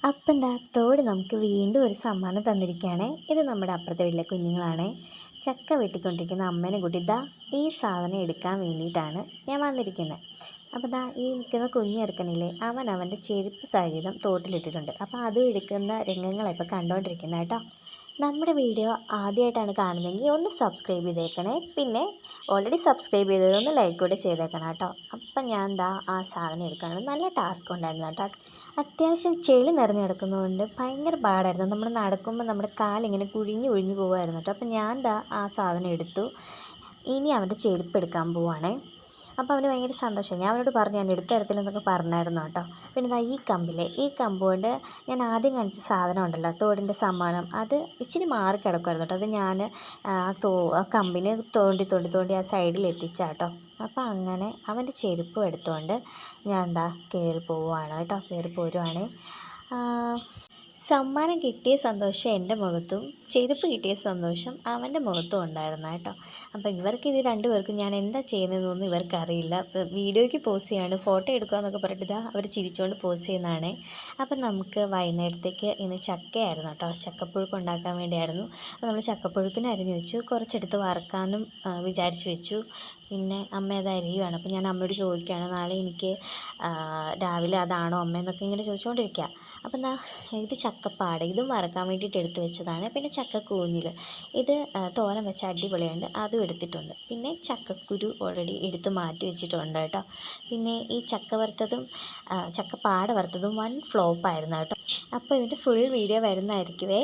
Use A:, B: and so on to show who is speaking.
A: അപ്പം എന്താ തോട് നമുക്ക് വീണ്ടും ഒരു സമ്മാനം തന്നിരിക്കുകയാണ്. ഇത് നമ്മുടെ അപ്പുറത്തെ വീട്ടിലെ കുഞ്ഞുങ്ങളാണ്. ചക്ക വെട്ടിക്കൊണ്ടിരിക്കുന്ന അമ്മേനെ കൂട്ടി ഈ സാധനം എടുക്കാൻ വേണ്ടിയിട്ടാണ് ഞാൻ വന്നിരിക്കുന്നത്. അപ്പോൾ ഈ നിൽക്കുന്ന കുഞ്ഞ് ചെറുക്കനില്ലേ, അവൻ അവൻ്റെ ചെരുപ്പ് സഹിതം തോട്ടിലിട്ടിട്ടുണ്ട്. അപ്പോൾ അതും എടുക്കുന്ന രംഗങ്ങളാണ് ഇപ്പോൾ കണ്ടുകൊണ്ടിരിക്കുന്നത് കേട്ടോ. നമ്മുടെ വീഡിയോ ആദ്യമായിട്ടാണ് കാണുന്നതെങ്കിൽ ഒന്ന് സബ്സ്ക്രൈബ് ചെയ്തേക്കണേ. പിന്നെ ഓൾറെഡി സബ്സ്ക്രൈബ് ചെയ്തതൊന്ന് ലൈക്ക് കൂടെ ചെയ്തേക്കണം കേട്ടോ. അപ്പം ഞാൻ ആ സാധനം എടുക്കുകയാണ്. നല്ല ടാസ്ക് ഉണ്ടായിരുന്നു കേട്ടോ. അത്യാവശ്യം ചെളി നിറഞ്ഞ് കിടക്കുന്നതുകൊണ്ട് ഭയങ്കര പാടായിരുന്നു. നമ്മൾ നടക്കുമ്പോൾ നമ്മുടെ കാലിങ്ങനെ കുഴിഞ്ഞു കുഴിഞ്ഞു പോകുമായിരുന്നു കേട്ടോ. അപ്പം ഞാൻ ആ സാധനം എടുത്തു. ഇനി അവൻ്റെ ചെരുപ്പ് എടുക്കാൻ പോവുകയാണേ. അപ്പോൾ അവന് ഭയങ്കര സന്തോഷമായി. ഞാൻ അവനോട് പറഞ്ഞു ഞാൻ എടുത്ത് തരത്തില്ലെന്നൊക്കെ പറഞ്ഞായിരുന്നു കേട്ടോ. പിന്നെ ഈ കമ്പ് കൊണ്ട് ഞാൻ ആദ്യം കാണിച്ച സാധനം ഉണ്ടല്ലോ, തോടിൻ്റെ സമ്മാനം, അത് ഇച്ചിരി മാറി കിടക്കുമായിരുന്നു കേട്ടോ. അത് ഞാൻ ആ കമ്പിന് തോണ്ടി തോണ്ടി തോണ്ടി ആ സൈഡിൽ എത്തിച്ചാട്ടോ. അപ്പോൾ അങ്ങനെ അവൻ്റെ ചെരുപ്പും എടുത്തുകൊണ്ട് ഞാൻ കയറി പോവുകയാണ് കേട്ടോ, കയറി പോരുവാണ്. സമ്മാനം കിട്ടിയ സന്തോഷം എൻ്റെ മുഖത്തും ചെരുപ്പ് കിട്ടിയ സന്തോഷം അവൻ്റെ മുഖത്തും ഉണ്ടായിരുന്നു കേട്ടോ. അപ്പോൾ ഇത് രണ്ടുപേർക്കും ഞാൻ എന്താ ചെയ്യുന്നതെന്നൊന്നും ഇവർക്കറിയില്ല. വീഡിയോയ്ക്ക് പോസ്റ്റ് ചെയ്യാണ്, ഫോട്ടോ എടുക്കുക എന്നൊക്കെ പറഞ്ഞിട്ട് അവർ ചിരിച്ചുകൊണ്ട് പോസ്റ്റ് ചെയ്യുന്നതാണ്. അപ്പം നമുക്ക് വൈകുന്നേരത്തേക്ക് ഇന്ന് ചക്കയായിരുന്നു കേട്ടോ, ചക്കപ്പുഴുക്ക് ഉണ്ടാക്കാൻ വേണ്ടിയായിരുന്നു. അപ്പോൾ നമ്മൾ ചക്കപ്പുഴുക്കിന് അരിഞ്ഞു വെച്ചു, കുറച്ചെടുത്ത് വറുക്കാനും വിചാരിച്ച് വെച്ചു. പിന്നെ അമ്മ അത് അരിയുവാണ്. അപ്പോൾ ഞാൻ അമ്മയോട് ചോദിക്കുകയാണ്, നാളെ എനിക്ക് രാവിലെ അതാണോ അമ്മ എന്നൊക്കെ ഇങ്ങനെ ചോദിച്ചുകൊണ്ടിരിക്കുക. അപ്പം ഇത് ചക്കപ്പാട, ഇതും വറക്കാൻ വേണ്ടിയിട്ട് എടുത്ത് വെച്ചതാണ്. പിന്നെ ചക്കക്കൂഞ്ഞിൽ, ഇത് തോരൻ വെച്ച അടിപൊളിയുണ്ട്, അതും എടുത്തിട്ടുണ്ട്. പിന്നെ ചക്കക്കുരു ഓൾറെഡി എടുത്ത് മാറ്റി വെച്ചിട്ടുണ്ട് കേട്ടോ. പിന്നെ ഈ ചക്ക വറുത്തതും ചക്കപ്പാട വറുത്തതും വൻ ഫ്ലോപ്പായിരുന്നു കേട്ടോ. അപ്പോൾ ഇതിൻ്റെ ഫുൾ വീഡിയോ വരുന്നതായിരിക്കുമേ.